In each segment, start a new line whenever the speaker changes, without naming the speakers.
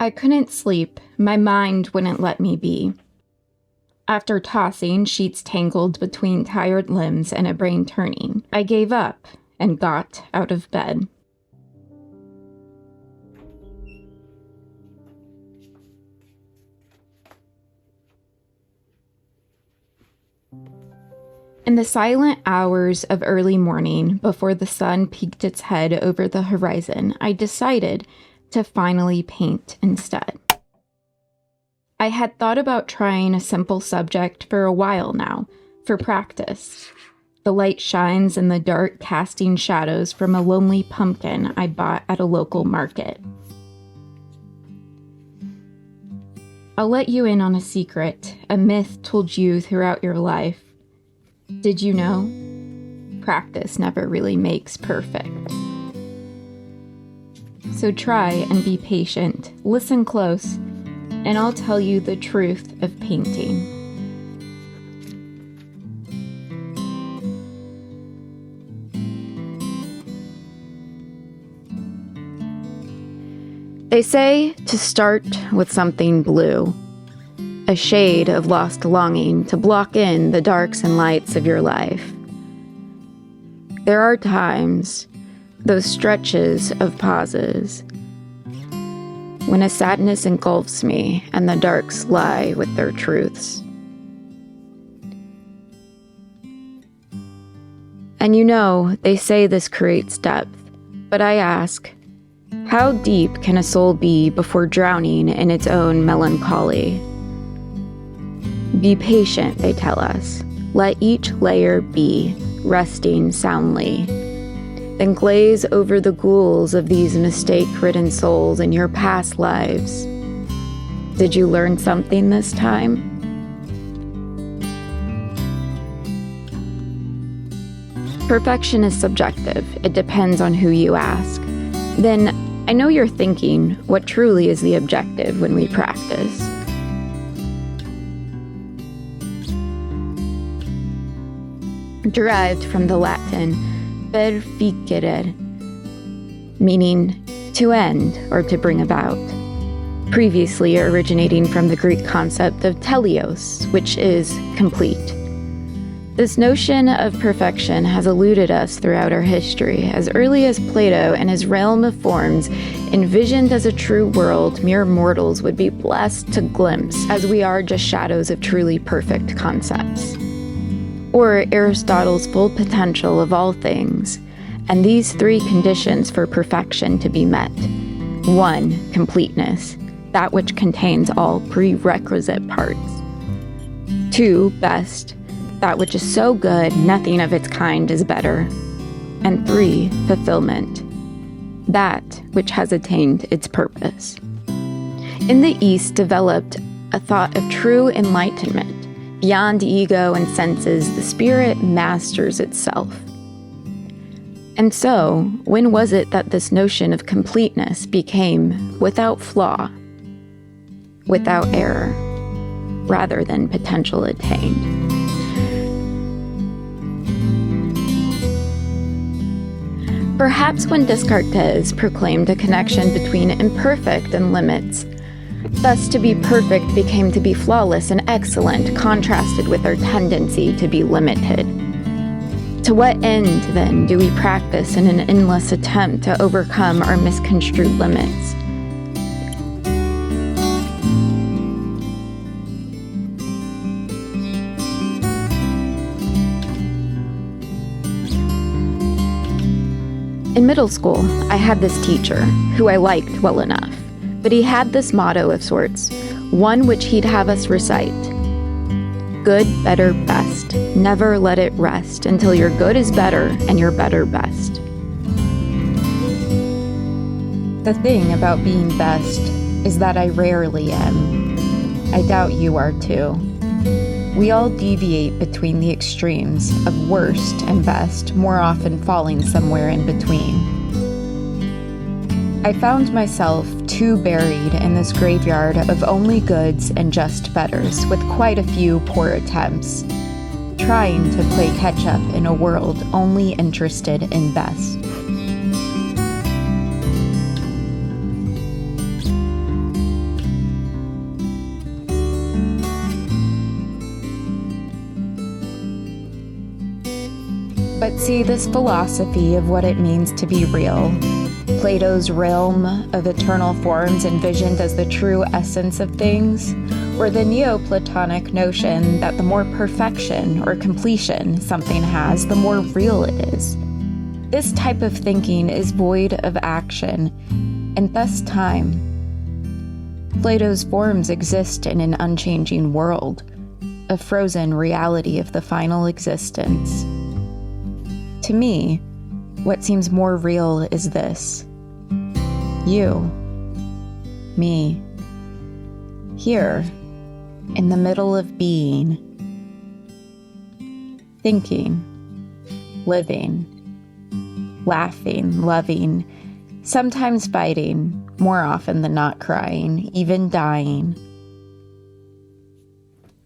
I couldn't sleep. My mind wouldn't let me be. After tossing, sheets tangled between tired limbs and a brain turning, I gave up and got out of bed. In the silent hours of early morning, before the sun peeked its head over the horizon, I decided to finally paint instead. I had thought about trying a simple subject for a while now, for practice. The light shines in the dark, casting shadows from a lonely pumpkin I bought at a local market. I'll let you in on a secret, a myth told you throughout your life. Did you know? Practice never really makes perfect. So try and be patient, listen close, and I'll tell you the truth of painting. They say to start with something blue, a shade of lost longing to block in the darks and lights of your life. There are times, those stretches of pauses, when a sadness engulfs me and the darks lie with their truths. And you know, they say this creates depth, but I ask, how deep can a soul be before drowning in its own melancholy? Be patient, they tell us. Let each layer be, resting soundly. Then glaze over the ghouls of these mistake-ridden souls in your past lives. Did you learn something this time? Perfection is subjective. It depends on who you ask. Then, I know you're thinking, what truly is the objective when we practice? Derived from the Latin perficere, meaning to end or to bring about, previously originating from the Greek concept of teleos, which is complete. This notion of perfection has eluded us throughout our history, as early as Plato and his realm of forms envisioned as a true world mere mortals would be blessed to glimpse, as we are just shadows of truly perfect concepts. Or Aristotle's full potential of all things, and these three conditions for perfection to be met. 1. Completeness, that which contains all prerequisite parts. 2. Best, that which is so good nothing of its kind is better. And 3. Fulfillment, that which has attained its purpose. In the East developed a thought of true enlightenment. Beyond ego and senses, the spirit masters itself. And so, when was it that this notion of completeness became without flaw, without error, rather than potential attained? Perhaps when Descartes proclaimed a connection between imperfect and limits. Thus, to be perfect became to be flawless and excellent, contrasted with our tendency to be limited. To what end, then, do we practice in an endless attempt to overcome our misconstrued limits? In middle school, I had this teacher, who I liked well enough. But he had this motto of sorts, one which he'd have us recite. Good, better, best. Never let it rest until your good is better and your better best. The thing about being best is that I rarely am. I doubt you are too. We all deviate between the extremes of worst and best, more often falling somewhere in between. I found myself too buried in this graveyard of only goods and just betters, with quite a few poor attempts, trying to play catch-up in a world only interested in best. But see, this philosophy of what it means to be real, Plato's realm of eternal forms envisioned as the true essence of things, or the Neoplatonic notion that the more perfection or completion something has, the more real it is. This type of thinking is void of action, and thus time. Plato's forms exist in an unchanging world, a frozen reality of the final existence. To me, what seems more real is this. You, me, here, in the middle of being, thinking, living, laughing, loving, sometimes fighting, more often than not crying, even dying,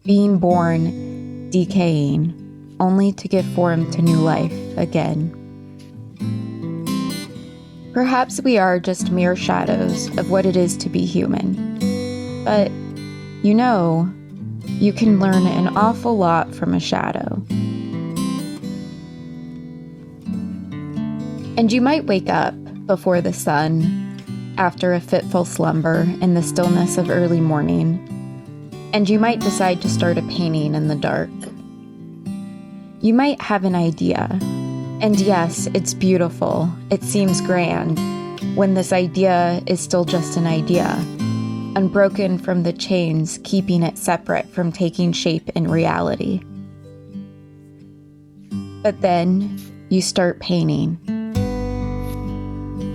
being born, decaying, only to give form to new life again. Perhaps we are just mere shadows of what it is to be human. But, you can learn an awful lot from a shadow. And you might wake up before the sun, after a fitful slumber in the stillness of early morning, and you might decide to start a painting in the dark. You might have an idea, and yes, it's beautiful, it seems grand, when this idea is still just an idea, unbroken from the chains keeping it separate from taking shape in reality. But then, you start painting.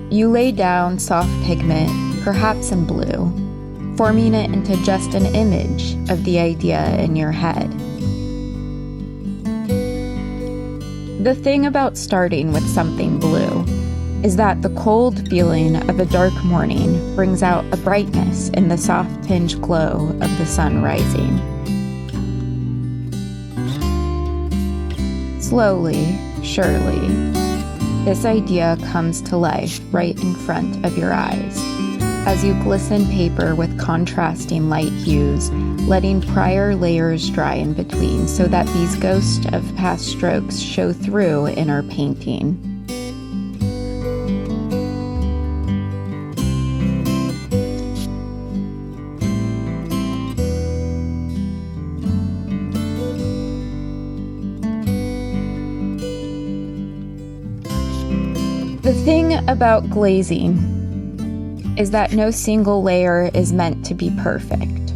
You lay down soft pigment, perhaps in blue, forming it into just an image of the idea in your head. The thing about starting with something blue is that the cold feeling of a dark morning brings out a brightness in the soft tinged glow of the sun rising. Slowly, surely, this idea comes to life right in front of your eyes, as you glisten paper with contrasting light hues, letting prior layers dry in between so that these ghosts of past strokes show through in our painting. The thing about glazing is that no single layer is meant to be perfect.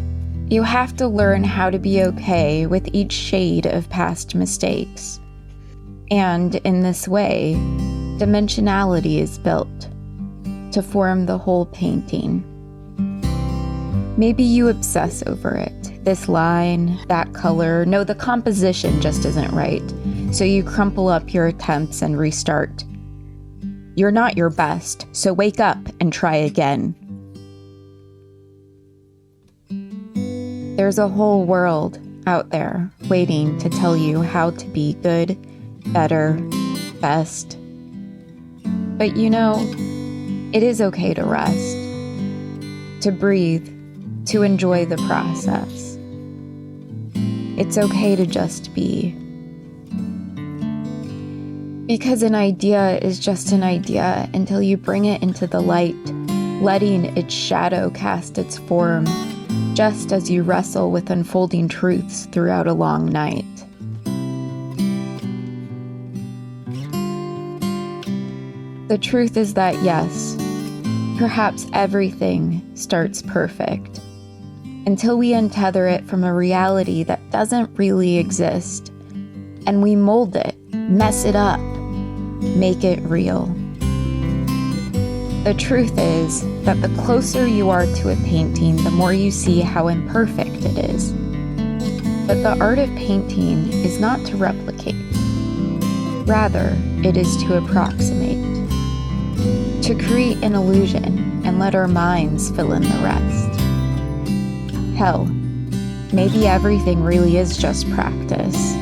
You have to learn how to be okay with each shade of past mistakes. And in this way, dimensionality is built to form the whole painting. Maybe you obsess over it. This line, that color, no, the composition just isn't right. So you crumple up your attempts and restart. You're not your best, so wake up and try again. There's a whole world out there waiting to tell you how to be good, better, best. But it is okay to rest, to breathe, to enjoy the process. It's okay to just be. Because an idea is just an idea until you bring it into the light, letting its shadow cast its form, just as you wrestle with unfolding truths throughout a long night. The truth is that yes, perhaps everything starts perfect, until we untether it from a reality that doesn't really exist, and we mold it, mess it up, make it real. The truth is that the closer you are to a painting, the more you see how imperfect it is. But the art of painting is not to replicate. Rather, it is to approximate, to create an illusion and let our minds fill in the rest. Hell, maybe everything really is just practice.